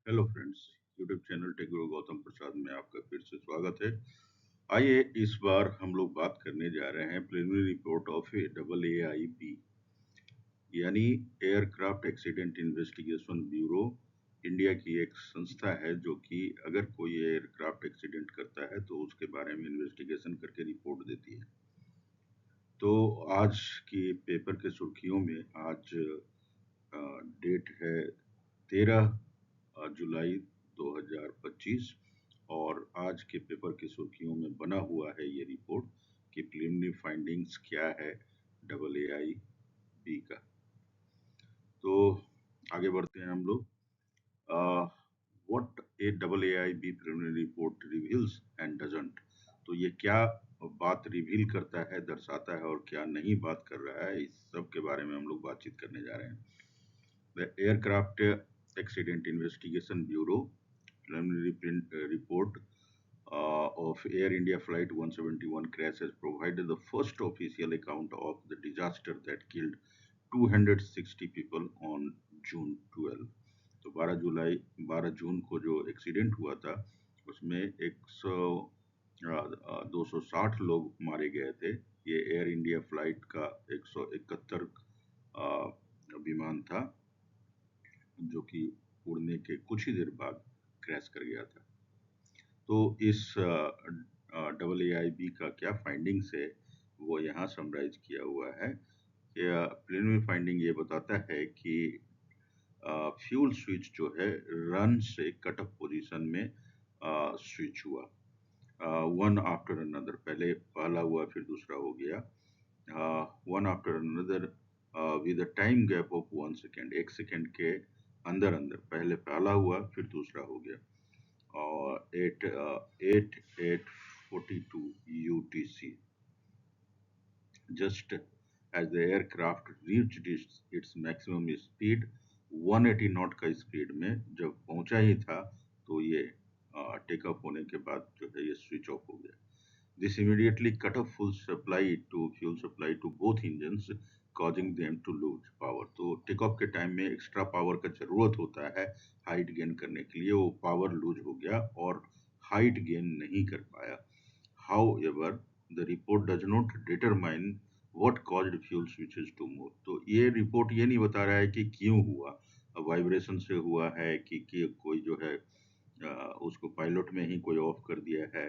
Hello friends, YouTube channel tech Guru Gautam प्रसाद में आपका फिर से स्वागत है। आइए इस बार हम लोग बात करने जा रहे हैं प्रिलिमिनरी रिपोर्ट ऑफ AAIB, यानी aircraft accident investigation bureau. India की एक संस्था है जो कि अगर कोई एयरक्राफ्ट एक्सीडेंट करता है तो उसके बारे में इन्वेस्टिगेशन करके रिपोर्ट देती है। तो आज की पेपर के सुर्खियों में आज डेट है 13 जुलाई 2025 और आज के पेपर की सुर्खियों में बना हुआ है ये रिपोर्ट कि प्रिलिमिनरी फाइंडिंग्स क्या है AAIB का। तो आगे बढ़ते हैं हम लोग। What AAIB preliminary report reveals and doesn't. तो ये क्या बात रिवील करता है, दर्शाता है और क्या नहीं बात कर रहा है, इस सब के बारे में हम लोग बातचीत करने जा रहे हैं। The aircraft accident investigation bureau preliminary report of Air India Flight 171 crash has provided the first official account of the disaster that killed 260 people on June 12। तो 12 जून को जो एक्सीडेंट हुआ था उसमें 260 लोग मारे गए थे। ये एयर इंडिया फ्लाइट का 171 विमान था जो कि उड़ने के कुछ ही देर बाद क्रैश कर गया था। तो इस AAIB का क्या फाइंडिंग्स है वो यहाँ समराइज किया हुआ है। प्रिलिमिनरी फाइंडिंग ये बताता है कि फ्यूल स्विच जो है रन से कट ऑफ पोजीशन में स्विच हुआ, वन आफ्टर अनदर। पहले पहला हुआ फिर दूसरा हो गया, one after another with a time gap of 1 second. 1 second के अंदर अंदर पहले पहला हुआ फिर दूसरा हो गया। At 8:42 UTC, just as the aircraft reached its maximum speed, 180 not का स्पीड में जब पहुंचा ही था तो ये टेक ऑफ होने के बाद जो है ये स्विच ऑफ हो गया। This immediately cut off fuel supply to both engines, causing them to lose power। तो टेक ऑफ के टाइम में एक्स्ट्रा पावर का जरूरत होता है हाइट गेन करने के लिए, वो पावर लूज हो गया और हाइट गेन नहीं कर पाया। However, the report does not determine what caused fuel switches to move। तो ये रिपोर्ट ये नहीं बता रहा है कि क्यों हुआ, वाइब्रेशन से हुआ है कि कोई जो है उसको पायलट में ही कोई ऑफ कर दिया है।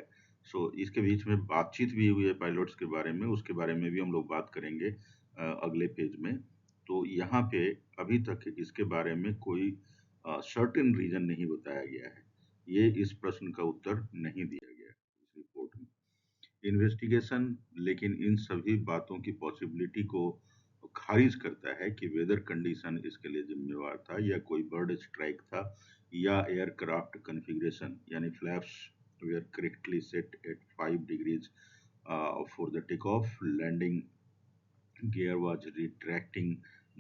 इसके बीच में बातचीत भी हुई है पायलट्स के बारे में, उसके बारे में भी हम लोग बात करेंगे अगले पेज में। तो यहाँ पे अभी तक इसके बारे में कोई सर्टेन रीजन नहीं बताया गया है। ये इस प्रश्न का उत्तर नहीं दिया गया है इस रिपोर्ट में। इन्वेस्टिगेशन लेकिन इन सभी बातों की पॉसिबिलिटी को खारिज करता है कि वेदर कंडीशन इसके लिए जिम्मेवार था या कोई बर्ड स्ट्राइक था या एयरक्राफ्ट कॉन्फ़िगरेशन, यानी flaps were correctly set at 5 degrees for the takeoff। Landing gear was retracting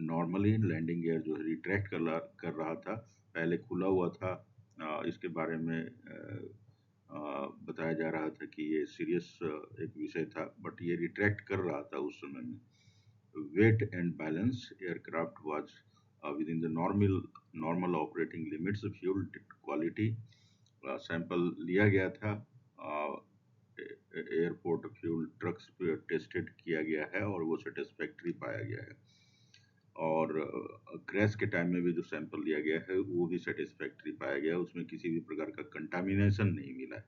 normally। Landing gear जो है रिट्रैक्ट कर रहा था, पहले खुला हुआ था। इसके बारे में बताया जा रहा था कि ये सीरियस एक विषय था, बट ये रिट्रैक्ट कर रहा था उस समय में। Weight and balance, aircraft was within the normal operating limits. Fuel quality, sample लिया गया था, एयरपोर्ट फ्यूल ट्रक्स पे टेस्टेड किया गया है और वो सेटिस्फैक्ट्री पाया गया है। और क्रैश के टाइम में भी जो सैंपल लिया गया है वो भी सेटिस्फैक्ट्री पाया गया है, उसमें किसी भी प्रकार का कंटामिनेशन नहीं मिला है।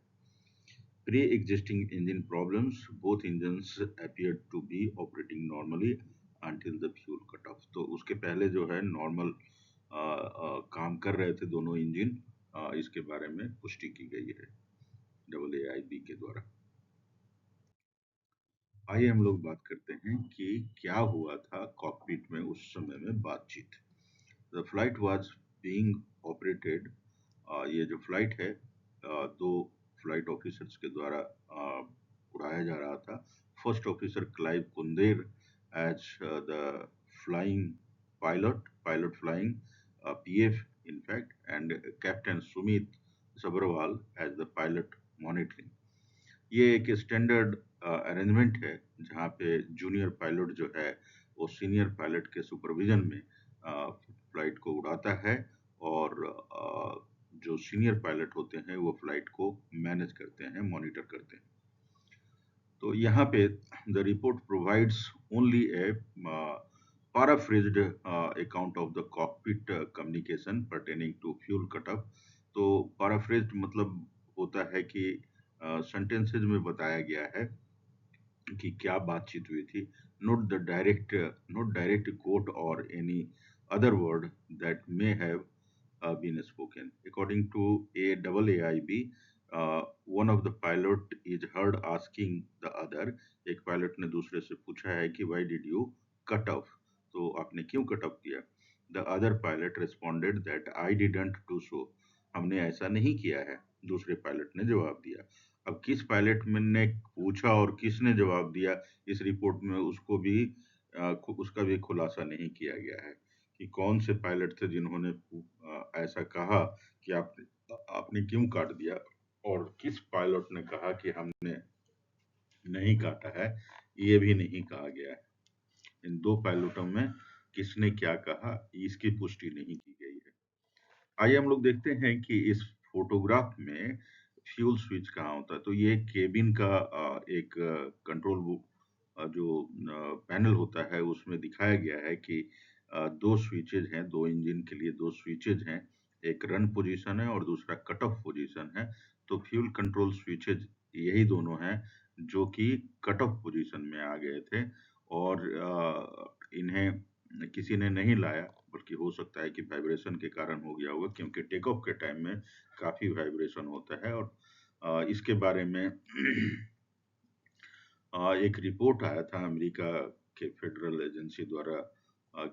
Pre-existing engine problems, both engines appeared to be operating normally until the fuel cut off। तो उसके पहले जो है नॉर्मल काम कर रहे थे दोनों इंजन, इसके बारे में पुष्टि की गई है AAIB के द्वारा। आइए हम लोग बात करते हैं कि क्या हुआ था कॉकपिट में उस समय में बातचीत। The flight was being operated, ये जो फ्लाइट है दो फ्लाइट ऑफिसर्स के द्वारा उड़ाया जा रहा था। First officer Clive Kunder as the flying pilot flying PF in fact, and captain Sumeet Sabharwal as the pilot monitoring. ये एक स्टैंडर्ड अरेंजमेंट है जहाँ पे जूनियर पायलट जो है वो सीनियर पायलट के सुपरविजन में फ्लाइट को उड़ाता है और जो सीनियर पायलट होते हैं वो फ्लाइट को मैनेज करते हैं, मॉनिटर करते हैं। तो यहाँ पे the report provides only A paraphrased account of the cockpit communication pertaining to fuel cut-off। तो paraphrased मतलब होता है कि sentences में बताया गया है कि क्या बातचीत हुई थी। नॉट डायरेक्ट कोट और any other word that may have been spoken. According to AAIB, one of the pilot is heard asking the other, एक पायलट ने दूसरे से पूछा है कि why did you cut off? तो आपने क्यों कट ऑफ किया? The other pilot responded that I didn't do so. हमने ऐसा नहीं किया है, दूसरे पायलट ने जवाब दिया। अब किस पायलट ने पूछा और किसने जवाब दिया, इस रिपोर्ट में उसका भी खुलासा नहीं किया गया है कि कौन से पायलट थे जिन्होंने ऐसा कहा कि आपने क्यों काट दिया, और किस पायलट ने कहा कि हमने नहीं काटा है, ये भी नहीं कहा गया है। इन दो पायलटों में किसने क्या कहा, इसकी पुष्टि नहीं की गई है। आइए हम लोग देखते हैं कि इस फोटोग्राफ में फ्यूल स्विच कहाँ होता है। तो ये केबिन का एक कंट्रोल जो पैनल होता है उसमें दिखाया गया है कि दो स्विचेज हैं, दो इंजन के लिए दो स्विचेज हैं, एक रन पोजीशन है और दूसरा कट ऑफ पोजीशन है। तो फ्यूल कंट्रोल स्विचेज यही दोनों हैं जो कि कट ऑफ पोजीशन में आ गए थे, और इन्हें किसी ने नहीं लाया, बल्कि हो सकता है कि वाइब्रेशन के कारण हो गया होगा, क्योंकि टेक ऑफ के टाइम में काफी वाइब्रेशन होता है। और इसके बारे में एक रिपोर्ट आया था अमेरिका के फेडरल एजेंसी द्वारा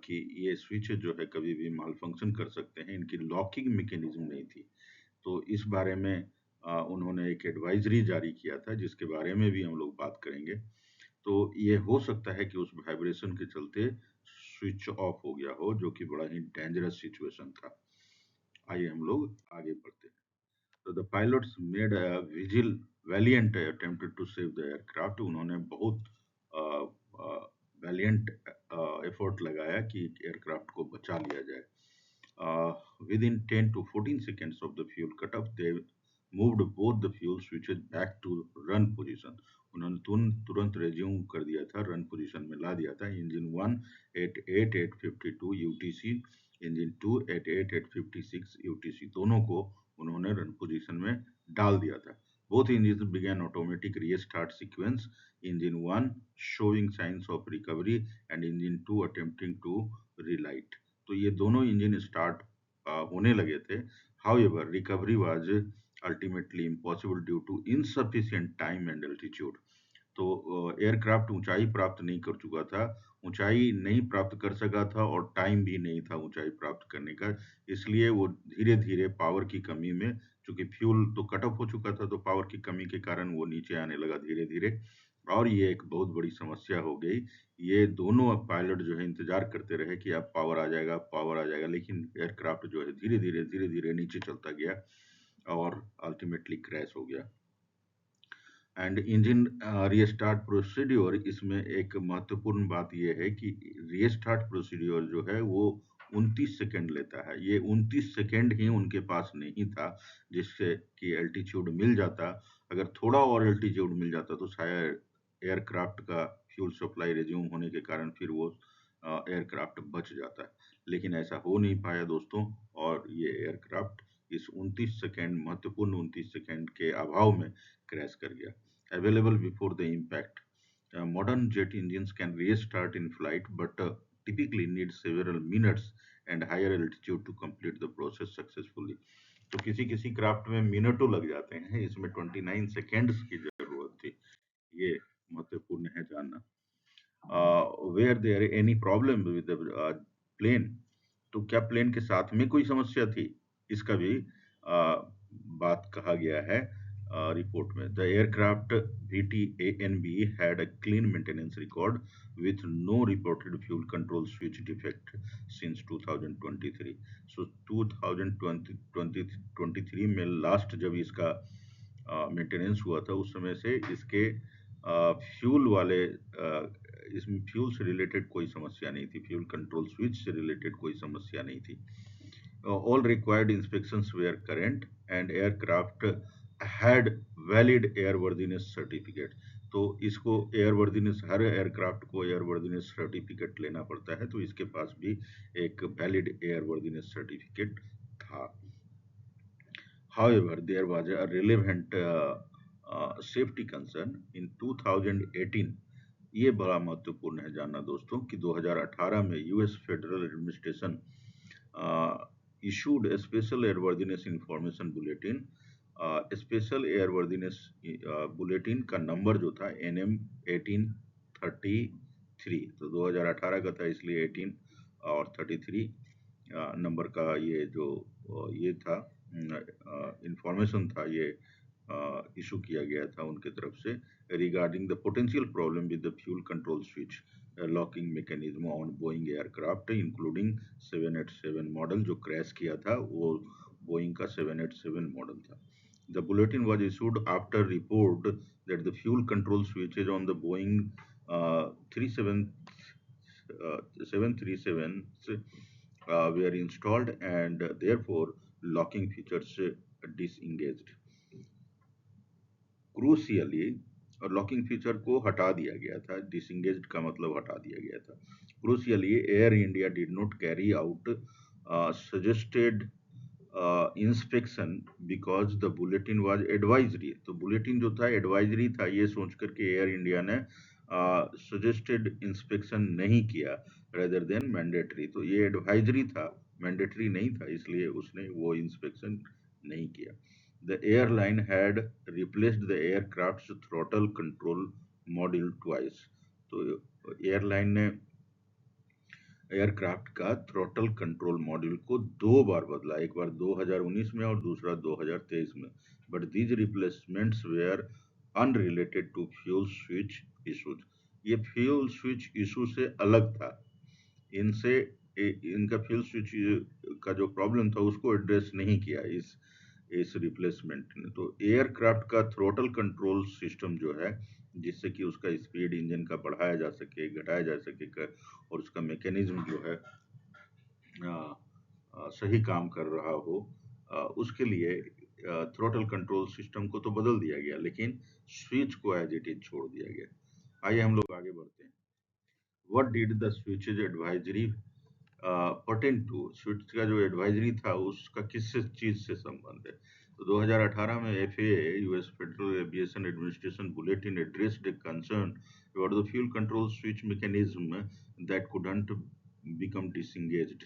कि ये स्विच जो है कभी भी माल फंक्शन कर सकते हैं, इनकी लॉकिंग मैकेनिज्म नहीं थी। तो इस बारे में उन्होंने एक एडवाइजरी जारी किया था, जिसके बारे में भी हम लोग बात करेंगे। तो ये हो सकता है कि उस वाइब्रेशन के चलते स्विच ऑफ हो गया हो, जो कि बड़ा ही डेंजरस सिचुएशन था। आइए हम लोग आगे बढ़ते हैं। तो the pilots made a valiant attempt to save the aircraft. उन्होंने बहुत वैलिएंट एफर्ट लगाया कि एयरक्राफ्ट को बचा लिया जाए। Within 10 to 14 seconds of the fuel cutoff, they moved both the fuel switches back to run position। उन्होंने तुरंत रेज्यूम कर दिया था, रन पोजीशन में ला दिया था। Engine 1 at 8852 UTC, engine 2 at 8856 UTC, दोनों को उन्होंने रन पोजीशन में डाल दिया था। Both engine began automatic restart sequence, engine 1 showing signs of recovery and engine 2 attempting to relight। तो ये दोनों इंजन स्टार्ट होने लगे थे। However, recovery was ultimately impossible due to insufficient time and altitude। तो एयरक्राफ्ट ऊंचाई प्राप्त नहीं कर चुका था, ऊंचाई नहीं प्राप्त कर सका था, और टाइम भी नहीं था ऊंचाई प्राप्त करने का। इसलिए वो धीरे धीरे पावर की कमी में, चूंकि फ्यूल तो कट ऑफ हो चुका था, तो पावर की कमी के कारण वो नीचे आने लगा धीरे धीरे, और ये एक बहुत बड़ी समस्या हो गई। ये दोनों पायलट जो है इंतजार करते रहे कि अब पावर आ जाएगा, पावर आ जाएगा, लेकिन एयरक्राफ्ट जो है धीरे धीरे नीचे चलता गया और अल्टीमेटली क्रैश हो गया। एंड इंजन रीस्टार्ट प्रोसीड्योर, इसमें एक महत्वपूर्ण बात यह है कि रीस्टार्ट प्रोसीड्योर जो है वो 29 सेकंड लेता है। ये 29 सेकंड ही उनके पास नहीं था, जिससे कि एल्टीट्यूड मिल जाता। अगर थोड़ा और एल्टीट्यूड मिल जाता तो शायद एयरक्राफ्ट का फ्यूल सप्लाई रिज्यूम होने के कारण फिर वो एयरक्राफ्ट बच जाता, लेकिन ऐसा हो नहीं पाया दोस्तों, और ये एयरक्राफ्ट इस 29 सेकंड, महत्वपूर्ण 29 सेकंड के अभाव में क्रैश कर गया। Available before the impact, modern jet engines can restart in flight, but typically need several minutes and higher altitude to complete the process successfully। तो किसी किसी क्राफ्ट में मिनटों लग जाते हैं, इसमें 29 सेकेंड्स की जरूरत थी। ये महत्वपूर्ण है जानना। Were there any problem with the plane, तो क्या प्लेन के साथ में कोई समस्या थी, इसका भी बात कहा गया है रिपोर्ट में। The aircraft VTANB had a clean maintenance record with no reported fuel control switch defect since 2023। सो 2023 में लास्ट जब इसका मेंटेनेंस हुआ था, उस समय से इसके फ्यूल वाले इसमें फ्यूल से रिलेटेड कोई समस्या नहीं थी, फ्यूल कंट्रोल स्विच से रिलेटेड कोई समस्या नहीं थी। All required inspections were current and aircraft had valid airworthiness certificate. तो इसको एयरवर्दीनेस, हर एयरक्राफ्ट को एयरवर्दीनेस सर्टिफिकेट लेना पड़ता है, तो इसके पास भी एक वैलिड एयरवर्दीनेस सर्टिफिकेट था. However, there was a relevant safety concern in 2018. ये बड़ा महत्वपूर्ण है जानना दोस्तों कि 2018 में US federal administration issued a special airworthiness information bulletin. Special airworthiness bulletin का नंबर जो था NM 1833, तो 2018 का था, इसलिए 18 और 33 नंबर का ये जो ये था इंफॉर्मेशन था, ये इशू किया गया था उनके तरफ से regarding the potential problem with the fuel control switch locking mechanism on Boeing aircraft including 787 model जो क्रैश किया था, वो बोइंग का 787 मॉडल था. The bulletin was issued after report that the fuel control switches on the Boeing 737s were installed and therefore locking features disengaged. Crucially, और locking feature को हटा दिया गया था, डिसंगेज्ड का मतलब हटा दिया गया था. Crucially, Air India did not carry out suggested inspection because the bulletin was advisory. तो बुलेटिन जो था एडवाइजरी था, ये सोच करके एयर इंडिया ने सजेस्टेड इंस्पेक्शन नहीं किया रेदर देन मैंडेटरी. तो ये एडवाइजरी था, मैंडेटरी नहीं था, इसलिए उसने वो इंस्पेक्शन नहीं किया. The airline had replaced the aircraft's throttle control module twice. तो एयरलाइन ने एयरक्राफ्ट का थ्रोटल कंट्रोल मॉड्यूल को 2 बार बदला, एक बार 2019 में और दूसरा 2023 में. But these replacements were unrelated to fuel switch issues. ये फ्यूल स्विच इशू से अलग था, इनसे इनका फ्यूल स्विच का जो प्रॉब्लम था उसको एड्रेस नहीं किया इस रिप्लेसमेंट ने. तो एयरक्राफ्ट का थ्रोटल कंट्रोल सिस्टम जो है, जिससे कि उसका स्पीड इंजन का बढ़ाया जा सके, घटाया जा सके, और उसका मैकेनिज्म जो है सही काम कर रहा हो, उसके लिए थ्रोटल कंट्रोल सिस्टम को तो बदल दिया गया, लेकिन स्विच को एज इट इज छोड़ दिया गया. आइए हम लोग आगे बढ़ते हैं. What did the switches advisory pertain to. Switch का जो एडवाइजरी था उसका किस चीज से संबंध है. तो 2018 में FAA US federal aviation administration bulletin addressed a concern about the fuel control switch mechanism that couldn't become disengaged,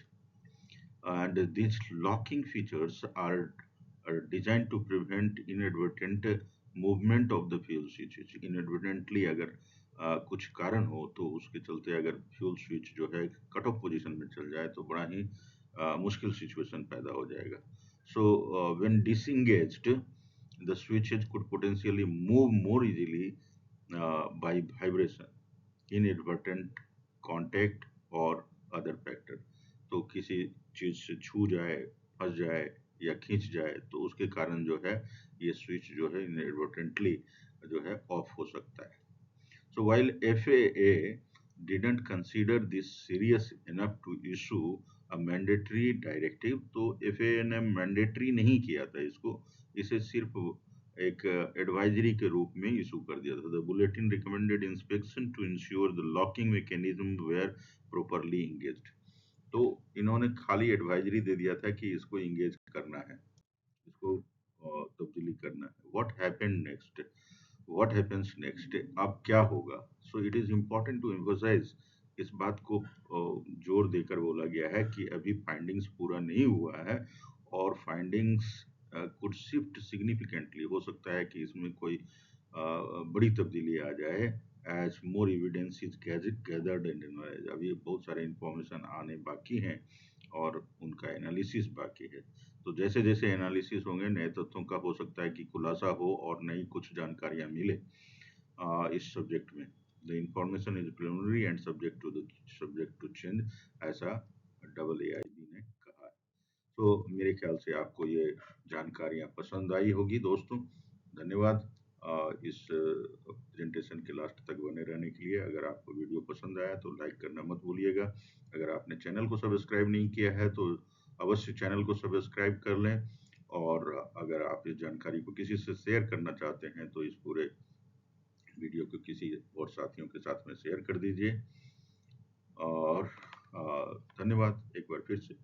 and these locking features are designed to prevent inadvertent movement of the fuel switches. Inadvertently अगर कुछ कारण हो तो उसके चलते अगर fuel switch जो है कट ऑफ पोजीशन में चल जाए तो बड़ा ही मुश्किल सिचुएशन पैदा हो जाएगा. So when disengaged, the switches could potentially move more easily by vibration, inadvertent contact और other factor. तो किसी चीज से छू जाए, फंस जाए या खींच जाए तो उसके कारण जो है ये स्विच जो है इनएडवर्टेंटली जो है ऑफ हो सकता है. So while FAA didn't consider this serious enough to issue a mandatory directive, तो FAA ने मैंडेटरी नहीं किया था इसको, इसे सिर्फ एक एडवाइजरी के रूप में इशू कर दिया था. The bulletin recommended inspection to ensure the locking mechanism were properly engaged. तो इन्होंने खाली एडवाइजरी दे दिया था कि इसको इंगेज करना है, इसको तब्दीली करना है. व्हाट हैपेंस नेक्स्ट, अब क्या होगा. So it is important to emphasise, इस बात को जोर देकर बोला गया है कि अभी फाइंडिंग्स पूरा नहीं हुआ है और फाइंडिंग्स कुड शिफ्ट सिग्निफिकेंटली. हो सकता है कि इसमें कोई बड़ी तब्दीली आ जाए as more evidence is gathered and analyse. अभी बहुत सारे इंफॉर्मेशन आने बाकी हैं और उनका एनालिसिस बाकी है. तो जैसे जैसे एनालिसिस होंगे नए तथ्यों का हो सकता है कि खुलासा हो और नई कुछ जानकारियां मिले इस सब्जेक्ट में. The information is preliminary and subject to change, ऐसा AAIB ने कहा है. तो मेरे ख्याल से आपको ये जानकारियां पसंद आई होगी दोस्तों. धन्यवाद इस प्रेजेंटेशन के लास्ट तक बने रहने के लिए. अगर आपको वीडियो पसंद आया तो लाइक करना मत भूलिएगा. अगर आपने चैनल को सब्सक्राइब नहीं किया है तो अवश्य चैनल को सब्सक्राइब कर लें और अगर आप इस जानकारी को किसी से शेयर करना चाहते हैं तो इस पूरे वीडियो को किसी और साथियों के साथ में शेयर कर दीजिए और धन्यवाद एक बार फिर से।